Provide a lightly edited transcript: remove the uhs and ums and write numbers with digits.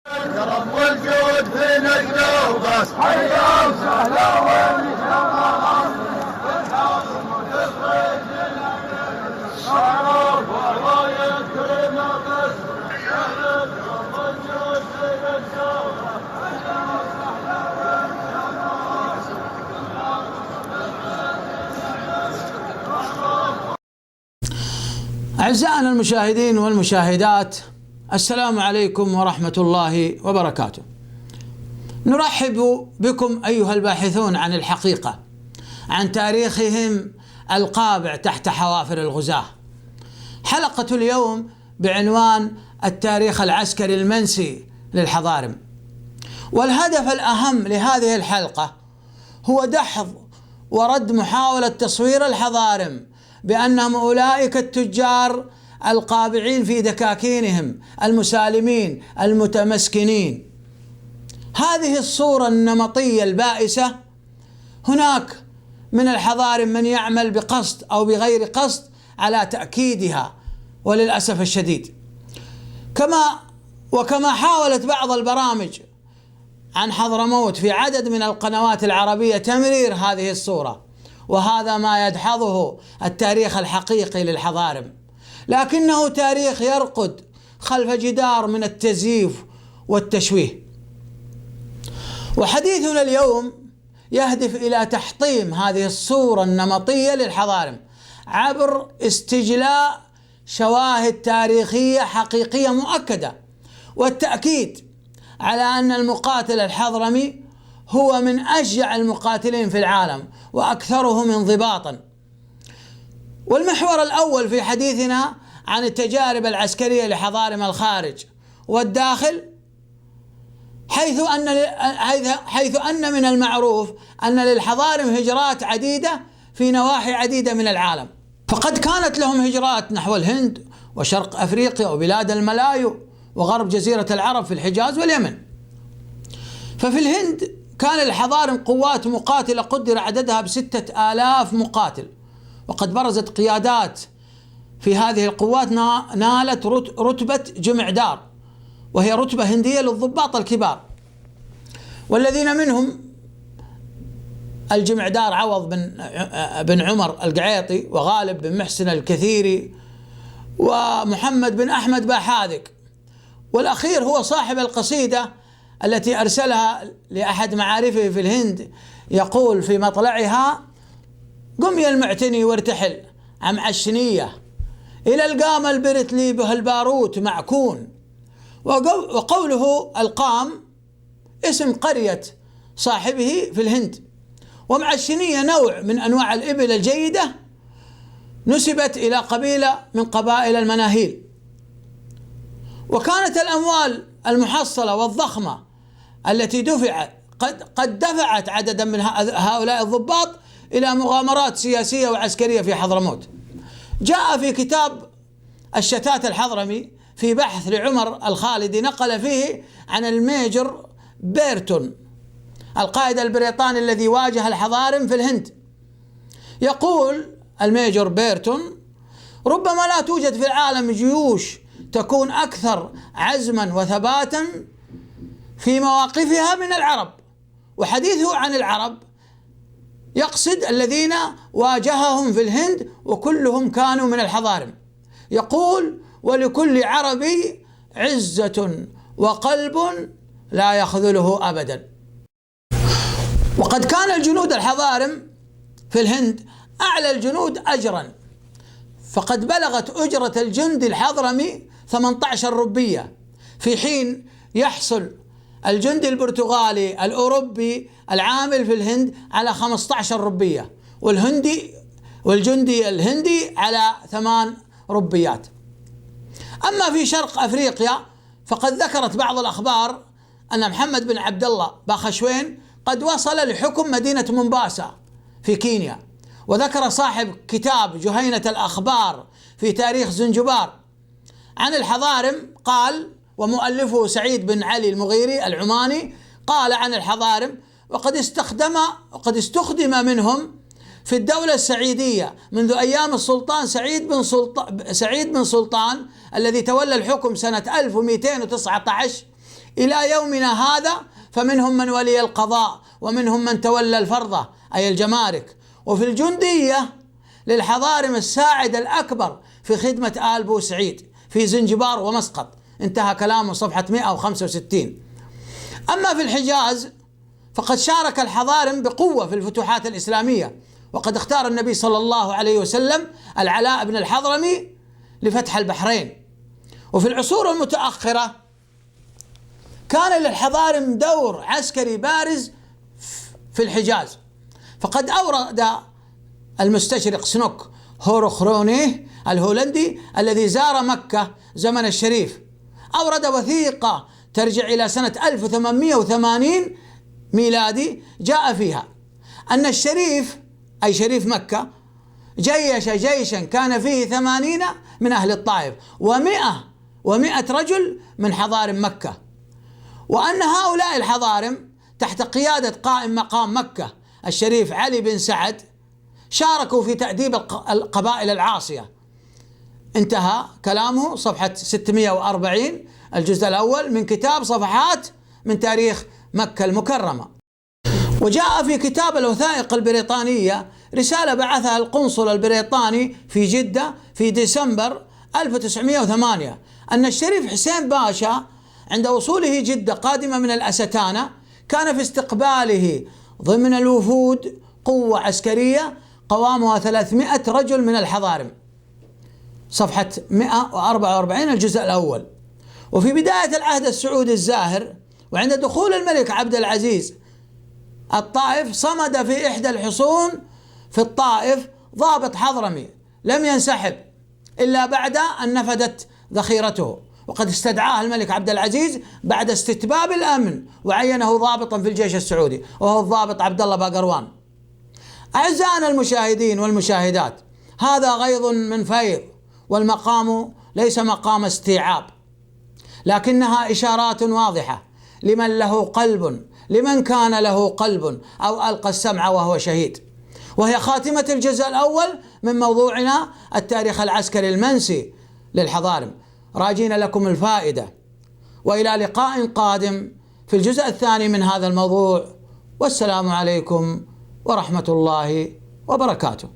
كرم والجود في نجدة وبس. حيا وسهلا واللي شرف بالحاضر وتخرج معروف والله يكرم بس. كرم والجود في نجدة وبس. أعزائنا المشاهدين والمشاهدات، السلام عليكم ورحمة الله وبركاته. نرحب بكم أيها الباحثون عن الحقيقة، عن تاريخهم القابع تحت حوافر الغزاة. حلقة اليوم بعنوان التاريخ العسكري المنسي للحضارم. والهدف الأهم لهذه الحلقة هو دحض ورد محاولة تصوير الحضارم بأنهم أولئك التجار القابعين في دكاكينهم، المسالمين المتمسكنين. هذه الصورة النمطية البائسة. هناك من الحضارم من يعمل بقصد أو بغير قصد على تأكيدها، وللأسف الشديد. كما حاولت بعض البرامج عن حضرموت في عدد من القنوات العربية تمرير هذه الصورة، وهذا ما يدحضه التاريخ الحقيقي للحضارم، لكنه تاريخ يرقد خلف جدار من التزييف والتشويه. وحديثنا اليوم يهدف إلى تحطيم هذه الصورة النمطية للحضارم عبر استجلاء شواهد تاريخية حقيقية مؤكدة، والتأكيد على أن المقاتل الحضرمي هو من أشجع المقاتلين في العالم وأكثرهم انضباطا. والمحور الأول في حديثنا عن التجارب العسكرية لحضارم الخارج والداخل، حيث أن من المعروف أن للحضارم هجرات عديدة في نواحي عديدة من العالم. فقد كانت لهم هجرات نحو الهند وشرق أفريقيا وبلاد الملايو وغرب جزيرة العرب في الحجاز واليمن. ففي الهند كان للحضارم قوات مقاتلة قدر عددها ب6,000 مقاتل، وقد برزت قيادات في هذه القوات نالت رتبة جمعدار، وهي رتبة هندية للضباط الكبار، والذين منهم الجمعدار عوض بن عمر القعيطي، وغالب بن محسن الكثيري، ومحمد بن أحمد باحاذق. والأخير هو صاحب القصيدة التي أرسلها لأحد معارفه في الهند، يقول في مطلعها: قم يا المعتني وارتحل عم عشنية إلى القام البرتلي به الباروت معكون. وقوله القام اسم قرية صاحبه في الهند، ومعشنية نوع من أنواع الإبل الجيدة نسبت إلى قبيلة من قبائل المناهيل. وكانت الأموال المحصلة والضخمة التي قد دفعت عددا من هؤلاء الضباط إلى مغامرات سياسية وعسكرية في حضرموت. جاء في كتاب الشتات الحضرمي في بحث لعمر الخالدي، نقل فيه عن الميجر بيرتون القائد البريطاني الذي واجه الحضارم في الهند. يقول الميجر بيرتون: ربما لا توجد في العالم جيوش تكون أكثر عزما وثباتا في مواقفها من العرب. وحديثه عن العرب يقصد الذين واجههم في الهند، وكلهم كانوا من الحضارم. يقول: ولكل عربي عزة وقلب لا يخذله أبدا. وقد كان الجنود الحضارم في الهند أعلى الجنود أجرا، فقد بلغت أجرة الجندي الحضرمي 18 ربية، في حين يحصل الجندي البرتغالي الأوروبي العامل في الهند على 15 ربية، والجندي الهندي على 8 ربيات. أما في شرق أفريقيا فقد ذكرت بعض الأخبار أن محمد بن عبد الله باخشوين قد وصل لحكم مدينة مومباسا في كينيا. وذكر صاحب كتاب جهينة الأخبار في تاريخ زنجبار عن الحضارم، قال، ومؤلفه سعيد بن علي المغيري العماني، قال عن الحضارم: وقد استخدم منهم في الدولة السعيدية منذ أيام السلطان سعيد بن سلطان الذي تولى الحكم سنة 1219 إلى يومنا هذا فمنهم من ولي القضاء ومنهم من تولى الفرضة أي الجمارك. وفي الجندية للحضارم الساعد الأكبر في خدمة آل بوسعيد في زنجبار ومسقط. انتهى كلامه صفحة 165. أما في الحجاز فقد شارك الحضارم بقوة في الفتوحات الإسلامية، وقد اختار النبي صلى الله عليه وسلم العلاء بن الحضرمي لفتح البحرين. وفي العصور المتأخرة كان للحضارم دور عسكري بارز في الحجاز، فقد أورد المستشرق سنوك هوروخرونيه الهولندي الذي زار مكة زمن الشريف، أورد وثيقة ترجع إلى سنة 1880 ميلادي، جاء فيها أن الشريف أي شريف مكة جيش جيشا كان فيه 80 من أهل الطائف و100 رجل من حضارم مكة، وأن هؤلاء الحضارم تحت قيادة قائم مقام مكة الشريف علي بن سعد شاركوا في تأديب القبائل العاصية. انتهى كلامه صفحة 640 الجزء الأول من كتاب صفحات من تاريخ مكة المكرمة. وجاء في كتاب الوثائق البريطانية رسالة بعثها القنصل البريطاني في جدة في ديسمبر 1908 أن الشريف حسين باشا عند وصوله جدة قادمة من الأستانة كان في استقباله ضمن الوفود قوة عسكرية قوامها 300 رجل من الحضارم. صفحة 144 الجزء الأول. وفي بداية العهد السعودي الزاهر وعند دخول الملك عبد العزيز الطائف صمد في إحدى الحصون في الطائف ضابط حضرمي لم ينسحب إلا بعد أن نفدت ذخيرته، وقد استدعاه الملك عبد العزيز بعد استتباب الأمن وعينه ضابطا في الجيش السعودي وهو الضابط عبد الله باقروان. أعزائنا المشاهدين والمشاهدات، هذا غيظ من فيض، والمقام ليس مقام استيعاب، لكنها إشارات واضحة لمن له قلب، لمن كان له قلب أو ألقى السمع وهو شهيد. وهي خاتمة الجزء الأول من موضوعنا التاريخ العسكري المنسي للحضارم، راجين لكم الفائدة، وإلى لقاء قادم في الجزء الثاني من هذا الموضوع، والسلام عليكم ورحمة الله وبركاته.